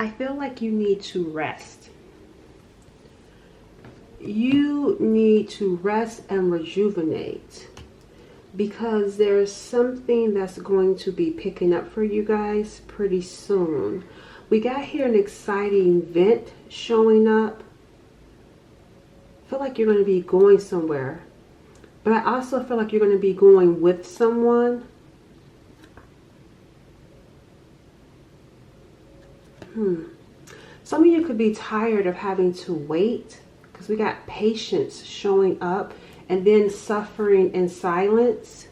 I feel like you need to rest. You need to rest and rejuvenate, because there's something that's going to be picking up for you guys pretty soon. We got here an exciting event showing up. I feel like you're going to be going somewhere, but I also feel like you're going to be going with someone. Some of you could be tired of having to wait, because we got patience showing up and then suffering in silence.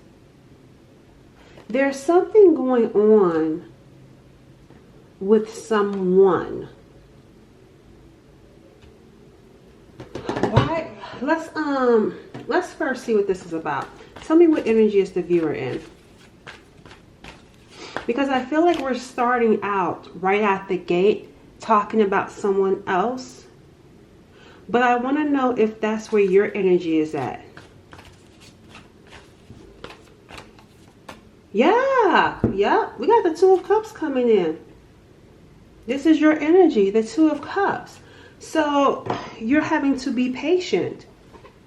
There's something going on with someone. Why? Let's first see what this is about. Tell me what energy is the viewer in. Because I feel like we're starting out right out the gate talking about someone else. But I want to know if that's where your energy is at. Yeah. We got the Two of Cups coming in. This is your energy, the Two of Cups. So you're having to be patient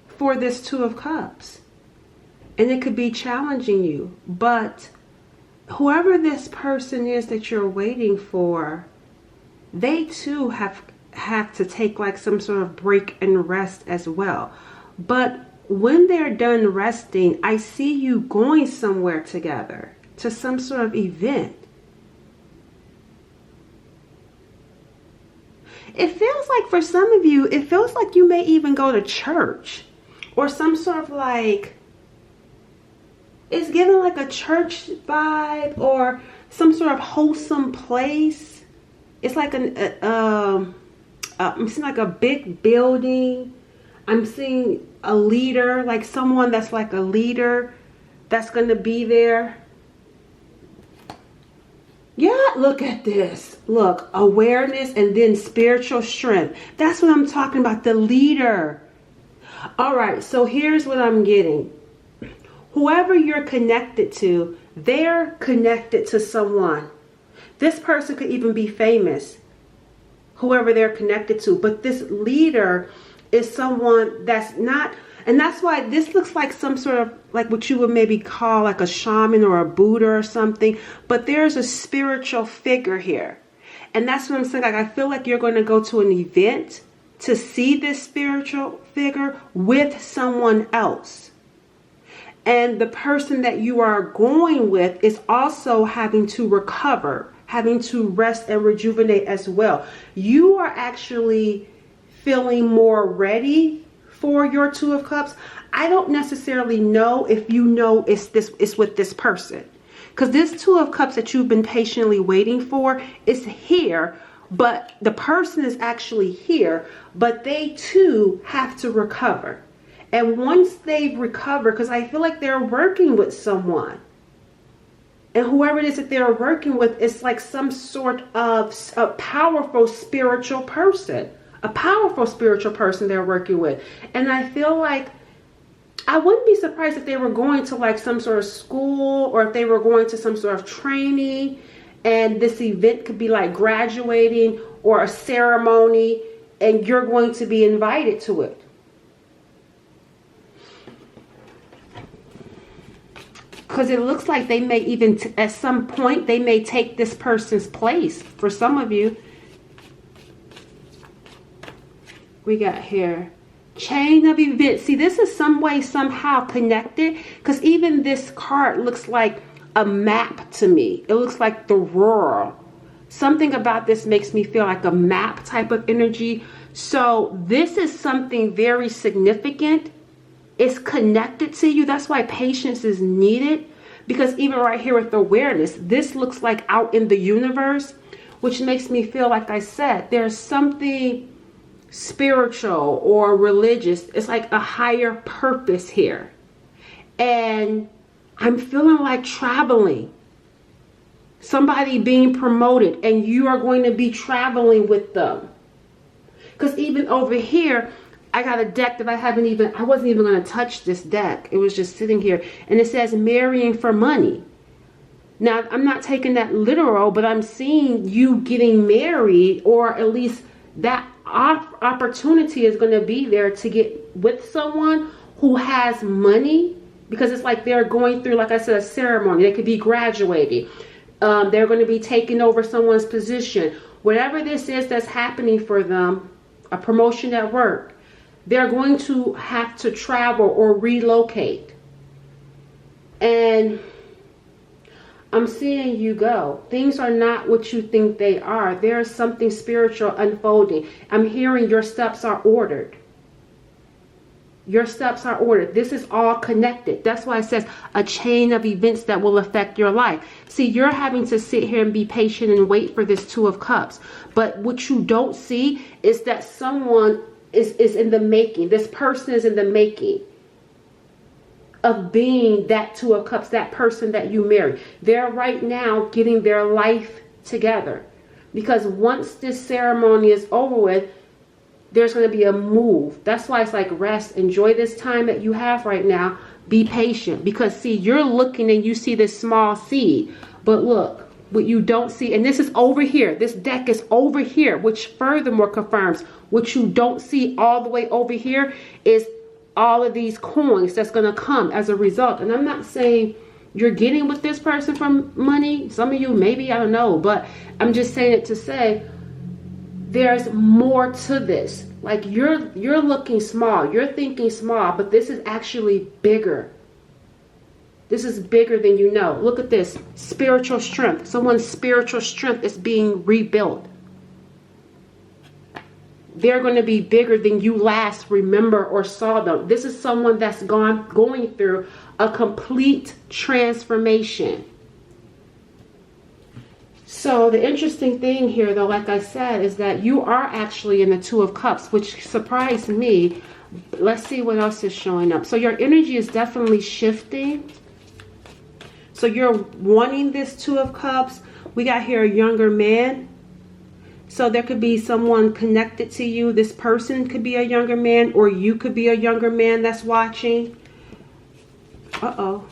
for this Two of Cups. And it could be challenging you. But whoever this person is that you're waiting for, they too have to take like some sort of break and rest as well. But when they're done resting, I see you going somewhere together to some sort of event. It feels like for some of you, it feels like you may even go to church or some sort of like, it's giving like a church vibe or some sort of wholesome place. It's like I'm seeing like a big building. I'm seeing a leader, like someone that's like a leader that's going to be there. Yeah, look at this. Look, awareness and then spiritual strength. That's what I'm talking about, the leader. All right, so here's what I'm getting. Whoever you're connected to, they're connected to someone. This person could even be famous, whoever they're connected to. But this leader is someone that's not, and that's why this looks like some sort of like what you would maybe call like a shaman or a Buddha or something. But there's a spiritual figure here. And that's what I'm saying. Like, I feel like you're going to go to an event to see this spiritual figure with someone else. And the person that you are going with is also having to recover, having to rest and rejuvenate as well. You are actually feeling more ready for your Two of Cups. I don't necessarily know if you know it's with this person. Because this Two of Cups that you've been patiently waiting for is here, but the person is actually here, but they too have to recover. And once they've recovered, because I feel like they're working with someone. And whoever it is that they're working with is like some sort of a powerful spiritual person. A powerful spiritual person they're working with. And I feel like I wouldn't be surprised if they were going to like some sort of school or if they were going to some sort of training. And this event could be like graduating or a ceremony. And you're going to be invited to it. Because it looks like they may even, at some point, they may take this person's place. For some of you, we got here, chain of events. See, this is some way, somehow connected. Because even this card looks like a map to me. It looks like the rural. Something about this makes me feel like a map type of energy. So this is something very significant. It's connected to you. That's why patience is needed. Because even right here with awareness, this looks like out in the universe, which makes me feel like I said, there's something spiritual or religious. It's like a higher purpose here. And I'm feeling like traveling. Somebody being promoted and you are going to be traveling with them. Because even over here, I got a deck that I wasn't even going to touch this deck. It was just sitting here. And it says marrying for money. Now, I'm not taking that literal, but I'm seeing you getting married, or at least that opportunity is going to be there to get with someone who has money, because it's like they're going through, like I said, a ceremony. They could be graduating. They're going to be taking over someone's position. Whatever this is that's happening for them, a promotion at work, they're going to have to travel or relocate. And I'm seeing you go. Things are not what you think they are. There is something spiritual unfolding. I'm hearing your steps are ordered. Your steps are ordered. This is all connected. That's why it says a chain of events that will affect your life. See, you're having to sit here and be patient and wait for this Two of Cups. But what you don't see is that someone is in the making. This person is in the making of being that Two of Cups, that person that you marry. They're right now getting their life together. Because once this ceremony is over with, there's going to be a move. That's why it's like rest. Enjoy this time that you have right now. Be patient. Because see, you're looking and you see this small seed. But look, what you don't see, and this is over here. This deck is over here, which furthermore confirms what you don't see all the way over here is all of these coins that's going to come as a result. And I'm not saying you're getting with this person from money. Some of you, maybe, I don't know. But I'm just saying it to say, there's more to this. Like you're looking small, you're thinking small, but this is actually bigger. This is bigger than you know. Look at this. Spiritual strength. Someone's spiritual strength is being rebuilt. They're going to be bigger than you last remember or saw them. This is someone that's going through a complete transformation. So the interesting thing here, though, like I said, is that you are actually in the Two of Cups, which surprised me. Let's see what else is showing up. So your energy is definitely shifting. So you're wanting this Two of Cups. We got here a younger man. So there could be someone connected to you. This person could be a younger man, or you could be a younger man that's watching. Uh-oh.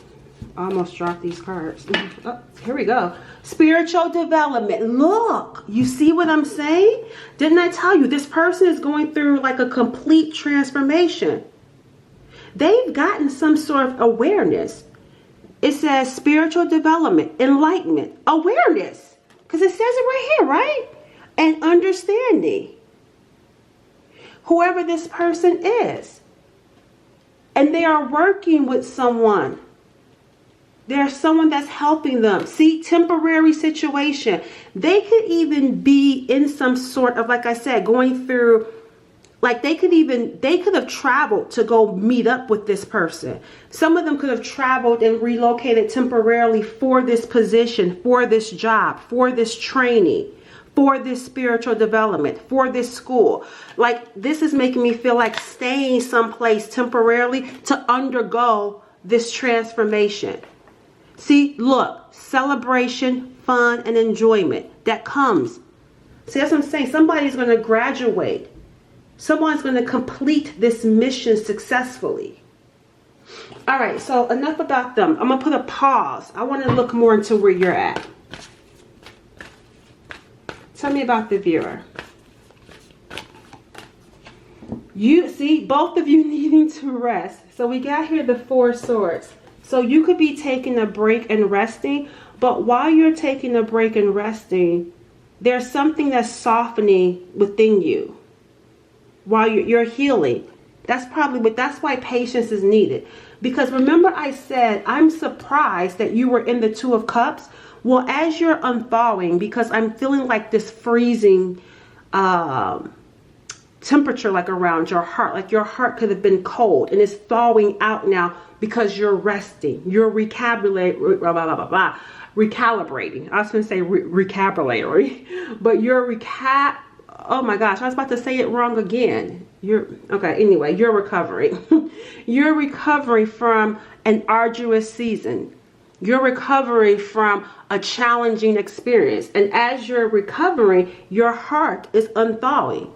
I almost dropped these cards. Oh, here we go. Spiritual development. Look, you see what I'm saying? Didn't I tell you this person is going through like a complete transformation? They've gotten some sort of awareness. It says spiritual development, enlightenment, awareness. Because it says it right here, right? And understanding. Whoever this person is. And they are working with someone. There's someone that's helping them. See, temporary situation. They could even be in some sort of, like I said, going through, like they could have traveled to go meet up with this person. Some of them could have traveled and relocated temporarily for this position, for this job, for this training, for this spiritual development, for this school. Like this is making me feel like staying someplace temporarily to undergo this transformation. See, look, celebration, fun, and enjoyment that comes. See, that's what I'm saying. Somebody's going to graduate. Someone's going to complete this mission successfully. All right, so enough about them. I'm going to put a pause. I want to look more into where you're at. Tell me about the viewer. You see, both of you needing to rest. So we got here the Four of Swords. So you could be taking a break and resting, but while you're taking a break and resting, there's something that's softening within you while you're healing. That's why patience is needed. Because remember I said, I'm surprised that you were in the Two of Cups. Well, as you're unthawing, because I'm feeling like this freezing temperature like around your heart, like your heart could have been cold and it's thawing out now because you're resting, you're recalibrating. I was going to say recalibratory, but you're oh my gosh, I was about to say it wrong again. Anyway, you're recovering. You're recovering from an arduous season. You're recovering from a challenging experience. And as you're recovering, your heart is unthawing.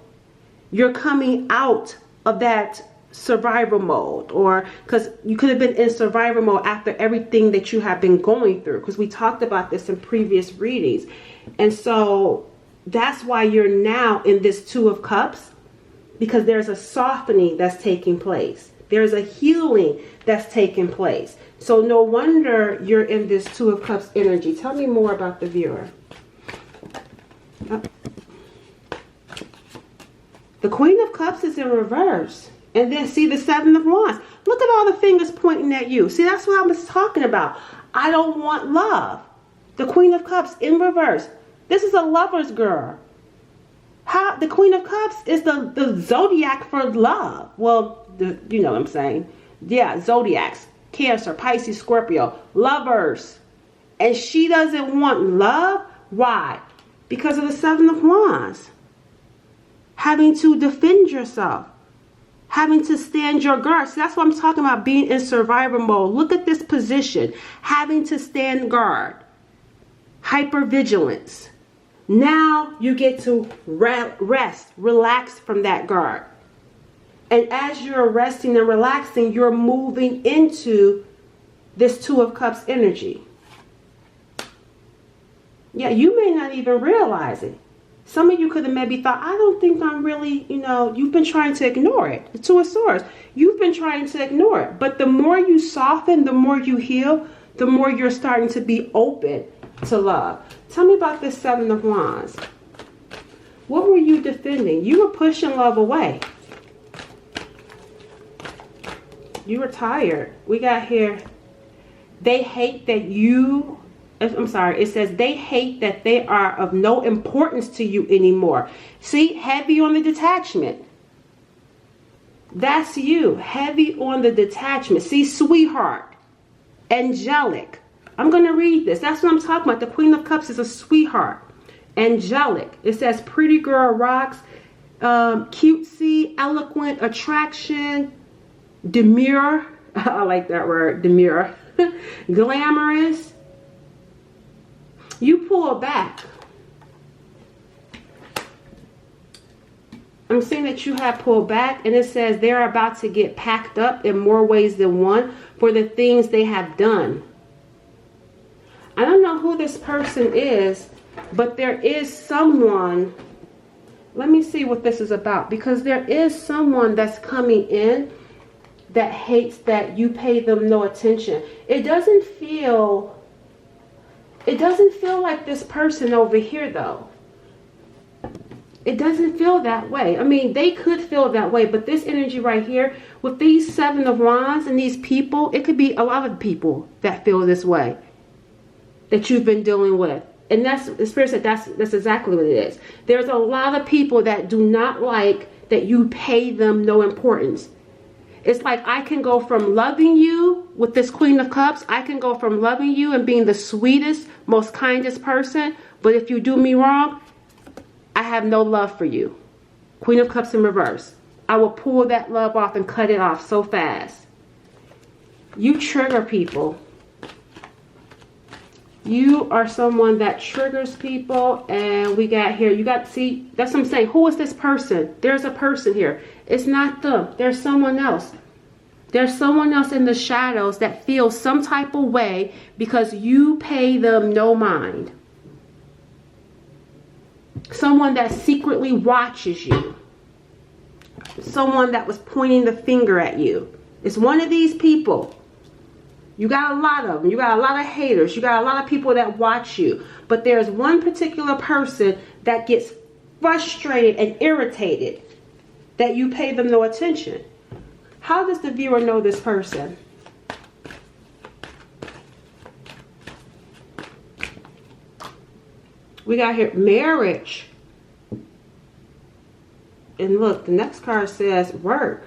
You're coming out of that survival mode, or because you could have been in survival mode after everything that you have been going through, because we talked about this in previous readings. And so that's why you're now in this Two of Cups, because there's a softening that's taking place. There's a healing that's taking place. So no wonder you're in this Two of Cups energy. Tell me more about the viewer. The Queen of Cups is in reverse. And then see the Seven of Wands. Look at all the fingers pointing at you. See, that's what I was talking about. I don't want love. The Queen of Cups in reverse. This is a lover's girl. How the Queen of Cups is the zodiac for love. Well, you know what I'm saying. Yeah, zodiacs. Cancer, Pisces, Scorpio. Lovers. And she doesn't want love. Why? Because of the Seven of Wands. Having to defend yourself. Having to stand your guard. So that's what I'm talking about, being in survival mode. Look at this position. Having to stand guard. Hypervigilance. Now you get to rest, relax from that guard. And as you're resting and relaxing, you're moving into this Two of Cups energy. Yeah, you may not even realize it. Some of you could have maybe thought, I don't think I'm really, you've been trying to ignore it. The Two of Swords. You've been trying to ignore it. But the more you soften, the more you heal, the more you're starting to be open to love. Tell me about this Seven of Wands. What were you defending? You were pushing love away. You were tired. We got here. They hate that you... I'm sorry, it says they hate that they are of no importance to you anymore. See, heavy on the detachment. That's you, heavy on the detachment. See, sweetheart, angelic. I'm going to read this. That's what I'm talking about. The Queen of Cups is a sweetheart, angelic. It says pretty girl rocks, cutesy, eloquent, attraction, demure. I like that word, demure. Glamorous. You pull back. I'm seeing that you have pulled back, and it says they're about to get packed up in more ways than one for the things they have done. I don't know who this person is, but there is someone. Let me see what this is about, because there is someone that's coming in that hates that you pay them no attention. It doesn't feel like this person over here, though. It doesn't feel that way. I mean, they could feel that way, but this energy right here, with these Seven of Wands and these people, it could be a lot of people that feel this way that you've been dealing with. And that's, the Spirit said that's exactly what it is. There's a lot of people that do not like that you pay them no importance. It's like I can go from loving you with this Queen of Cups. I can go from loving you and being the sweetest, most kindest person. But if you do me wrong, I have no love for you. Queen of Cups in reverse. I will pull that love off and cut it off so fast. You trigger people. You are someone that triggers people. And we got here, see, that's what I'm saying. Who is this person? There's a person here. It's not them. There's someone else. There's someone else in the shadows that feels some type of way because you pay them no mind. Someone that secretly watches you. Someone that was pointing the finger at you. It's one of these people. You got a lot of them. You got a lot of haters. You got a lot of people that watch you. But there's one particular person that gets frustrated and irritated that you pay them no attention. How does the viewer know this person? We got here marriage. And look, the next card says work.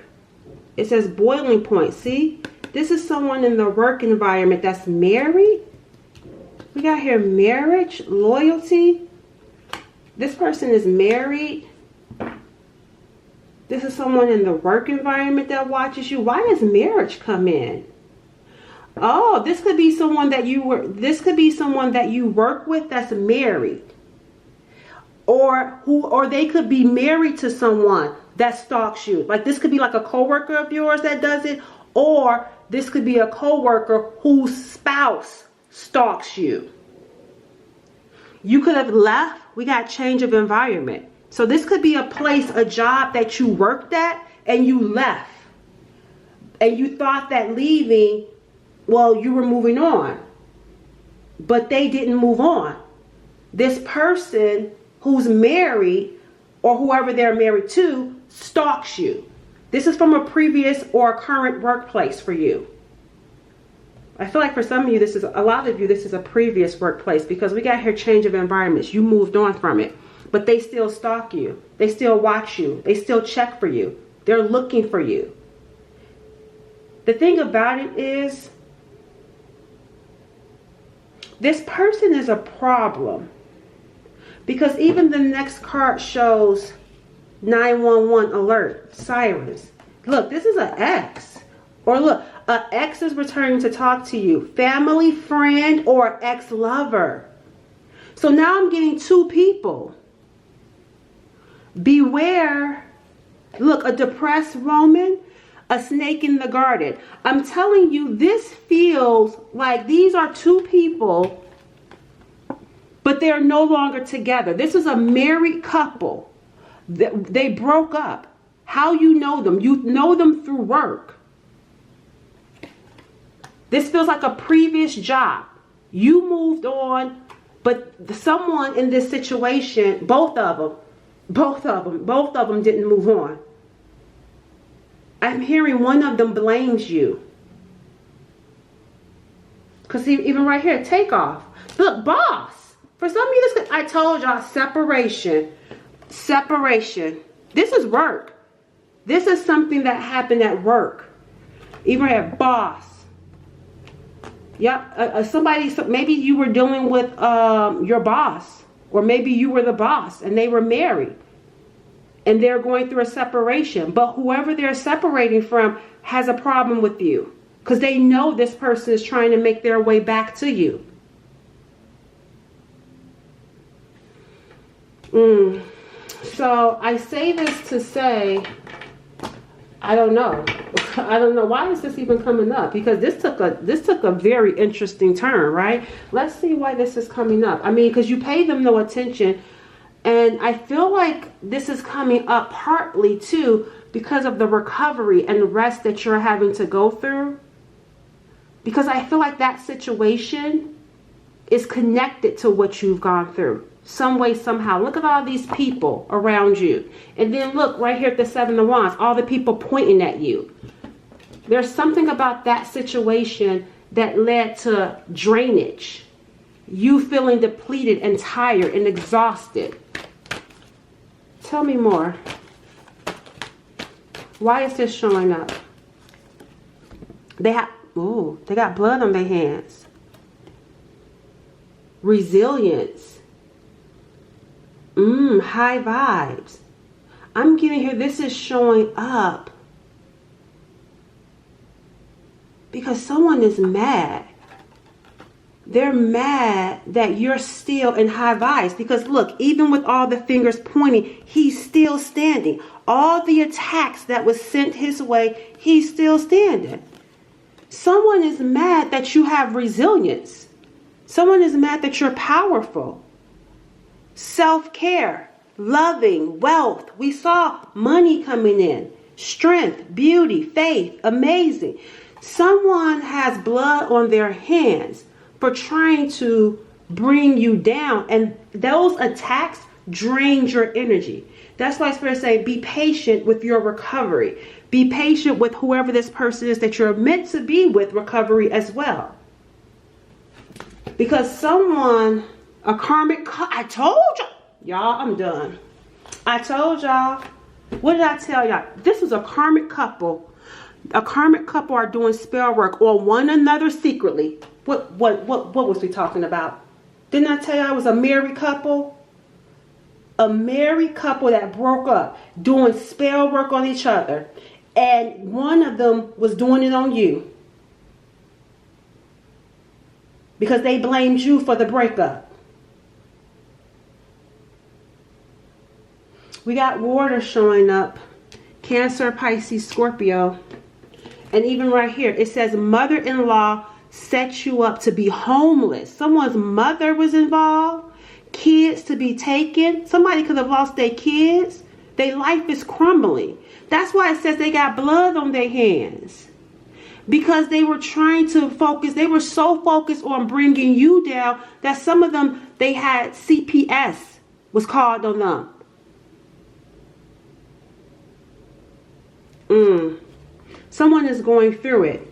It says boiling point. See? This is someone in the work environment that's married. We got here marriage, loyalty. This person is married. This is someone in the work environment that watches you. Why does marriage come in? Oh, this could be someone that you work with that's married. or they could be married to someone that stalks you. Like this could be like a coworker of yours that does it, or this could be a coworker whose spouse stalks you. You could have left. We got change of environment. So this could be a place, a job that you worked at and you left. And you thought that leaving, well, you were moving on. But they didn't move on. This person who's married or whoever they're married to stalks you. This is from a previous or a current workplace for you. I feel like for some of you, a lot of you, this is a previous workplace, because we got here change of environments. You moved on from it, but they still stalk you. They still watch you. They still check for you. They're looking for you. The thing about it is, this person is a problem, because even the next card shows 911 alert, sirens. Look, this is an ex. Or look, an ex is returning to talk to you. Family, friend, or ex-lover. So now I'm getting two people. Beware. Look, a depressed woman, a snake in the garden. I'm telling you, this feels like these are two people, but they're no longer together. This is a married couple. They broke up. How you know them? You know them through work. This feels like a previous job. You moved on, but someone in this situation, both of them didn't move on. I'm hearing one of them blames you. Because even right here, take off. Look, boss. For some of you, I told y'all, separation. Separation. This is work. This is something that happened at work. Even at boss. Yep. Maybe you were dealing with your boss. Or maybe you were the boss and they were married. And they're going through a separation. But whoever they're separating from has a problem with you. Because they know this person is trying to make their way back to you. So I say this to say, I don't know. I don't know. Why is this even coming up? Because this took a very interesting turn, right? Let's see why this is coming up. I mean, because you pay them no attention. And I feel like this is coming up partly too because of the recovery and rest that you're having to go through. Because I feel like that situation is connected to what you've gone through. Some way, somehow. Look at all these people around you. And then look right here at the Seven of Wands. All the people pointing at you. There's something about that situation that led to drainage. You feeling depleted and tired and exhausted. Tell me more. Why is this showing up? They got blood on their hands. Resilience. High vibes. I'm getting here, this is showing up because someone is mad. They're mad that you're still in high vibes. Because look, even with all the fingers pointing, he's still standing. All the attacks that was sent his way, he's still standing. Someone is mad that you have resilience. Someone is mad that you're powerful. Self-care, loving, wealth. We saw money coming in. Strength, beauty, faith, amazing. Someone has blood on their hands for trying to bring you down. And those attacks drained your energy. That's why it's fair to say, be patient with your recovery. Be patient with whoever this person is that you're meant to be with recovery as well. Because someone, a karmic, I told y'all. Y'all, I'm done. I told y'all. What did I tell y'all? This is a karmic couple. A karmic couple are doing spell work on one another secretly. What was we talking about? Didn't I tell y'all it was a married couple? A married couple that broke up, doing spell work on each other. And one of them was doing it on you. Because they blamed you for the breakup. We got water showing up. Cancer, Pisces, Scorpio. And even right here, it says mother-in-law set you up to be homeless. Someone's mother was involved. Kids to be taken. Somebody could have lost their kids. Their life is crumbling. That's why it says they got blood on their hands. Because they were trying to focus. They were so focused on bringing you down that some of them, they had CPS was called on them. Someone is going through it.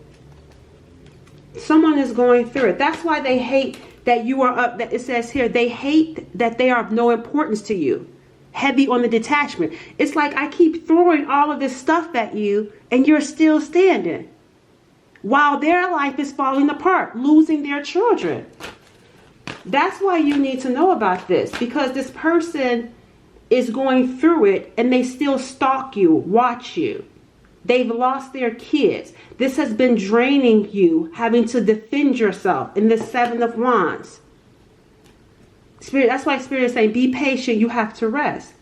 Someone is going through it. That's why they hate that you are up. That it says here, they hate that they are of no importance to you. Heavy on the detachment. It's like I keep throwing all of this stuff at you and you're still standing. While their life is falling apart, losing their children. That's why you need to know about this. Because this person is going through it and they still stalk you, watch you. They've lost their kids. This has been draining you, having to defend yourself in the Seven of Wands. Spirit, that's why Spirit is saying, be patient, you have to rest.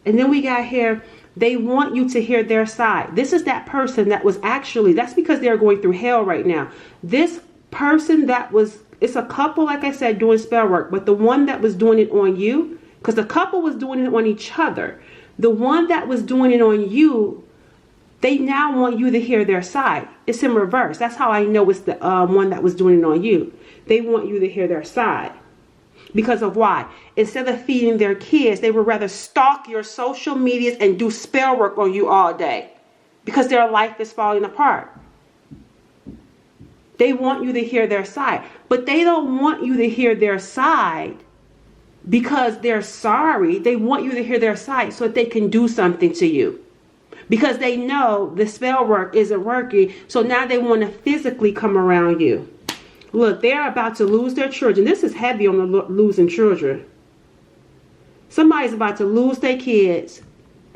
And then we got here, they want you to hear their side. This is that person that was actually, that's because they're going through hell right now. This person that was, it's a couple, like I said, doing spell work, but the one that was doing it on you, because the couple was doing it on each other. The one that was doing it on you, they now want you to hear their side. It's in reverse. That's how I know it's the one that was doing it on you. They want you to hear their side. Because of why? Instead of feeding their kids, they would rather stalk your social medias and do spell work on you all day. Because their life is falling apart. They want you to hear their side. But they don't want you to hear their side because they're sorry. They want you to hear their side so that they can do something to you. Because they know the spell work isn't working. So now they want to physically come around you. Look, they're about to lose their children. This is heavy on the losing children. Somebody's about to lose their kids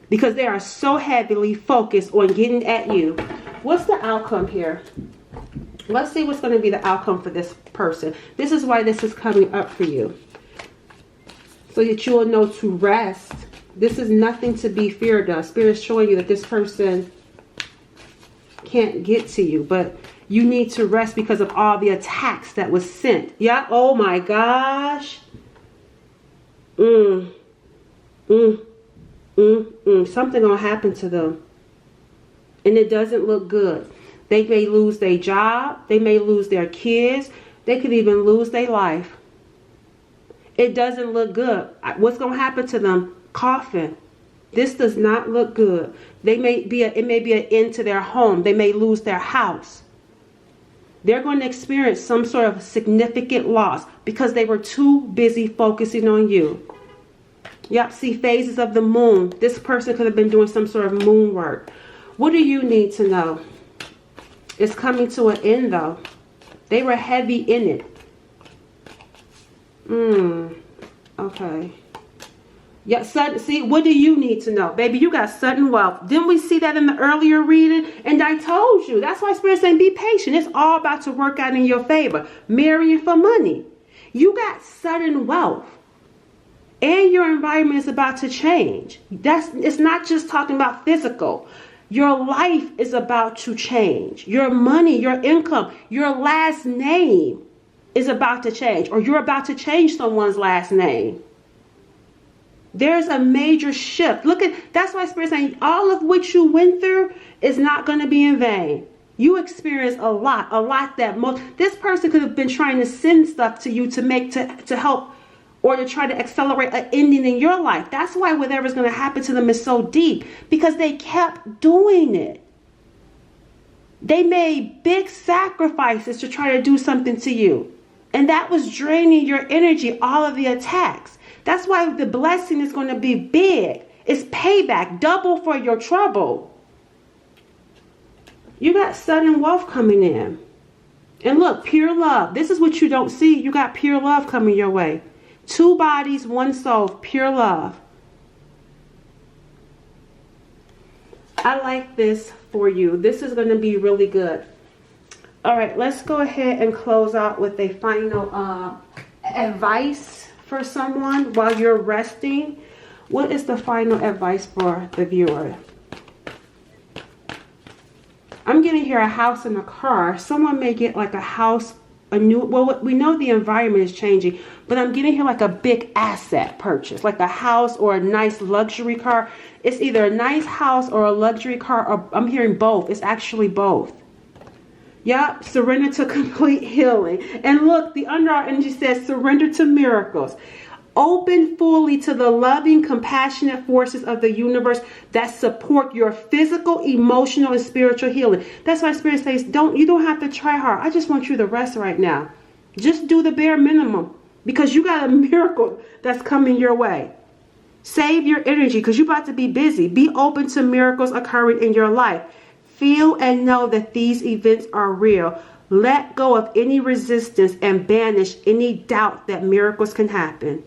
because they are so heavily focused on getting at you. What's the outcome here? Let's see what's going to be the outcome for this person. This is why this is coming up for you. So that you will know to rest. This is nothing to be feared of. Spirit is showing you that this person can't get to you, but you need to rest because of all the attacks that was sent. Yeah. Oh my gosh. Something gonna happen to them, and it doesn't look good. They may lose their job. They may lose their kids. They could even lose their life. It doesn't look good. What's gonna happen to them? Coffin. This does not look good. It may be an end to their home. They may lose their house. They're going to experience some sort of significant loss because they were too busy focusing on you. Yep, see phases of the moon. This person could have been doing some sort of moon work. What do you need to know? It's coming to an end though. They were heavy in it. Okay. Yeah, sudden, see, what do you need to know? Baby, you got sudden wealth. Didn't we see that in the earlier reading? And I told you. That's why Spirit's saying be patient. It's all about to work out in your favor. Marrying for money. You got sudden wealth. And your environment is about to change. It's not just talking about physical. Your life is about to change. Your money, your income, your last name is about to change. Or you're about to change someone's last name. There's a major shift. Look at, that's why Spirit's saying all of what you went through is not going to be in vain. You experienced a lot that this person could have been trying to send stuff to you to help or to try to accelerate an ending in your life. That's why whatever's going to happen to them is so deep, because they kept doing it. They made big sacrifices to try to do something to you. And that was draining your energy, all of the attacks. That's why the blessing is going to be big. It's payback, double for your trouble. You got sudden wealth coming in. And look, pure love. This is what you don't see. You got pure love coming your way. 2 bodies, 1 soul, pure love. I like this for you. This is going to be really good. All right, let's go ahead and close out with a final advice for someone while you're resting. What is the final advice for the viewer? I'm getting here a house and a car. Someone may get like a house, a new, well, we know the environment is changing, but I'm getting here like a big asset purchase, like a house or a nice luxury car. It's either a nice house or a luxury car, or I'm hearing both. It's actually both. Yep, surrender to complete healing. And look, the underarm energy says surrender to miracles. Open fully to the loving, compassionate forces of the universe that support your physical, emotional, and spiritual healing. That's why Spirit says, you don't have to try hard. I just want you to rest right now. Just do the bare minimum, because you got a miracle that's coming your way. Save your energy, because you're about to be busy. Be open to miracles occurring in your life. Feel and know that these events are real. Let go of any resistance and banish any doubt that miracles can happen.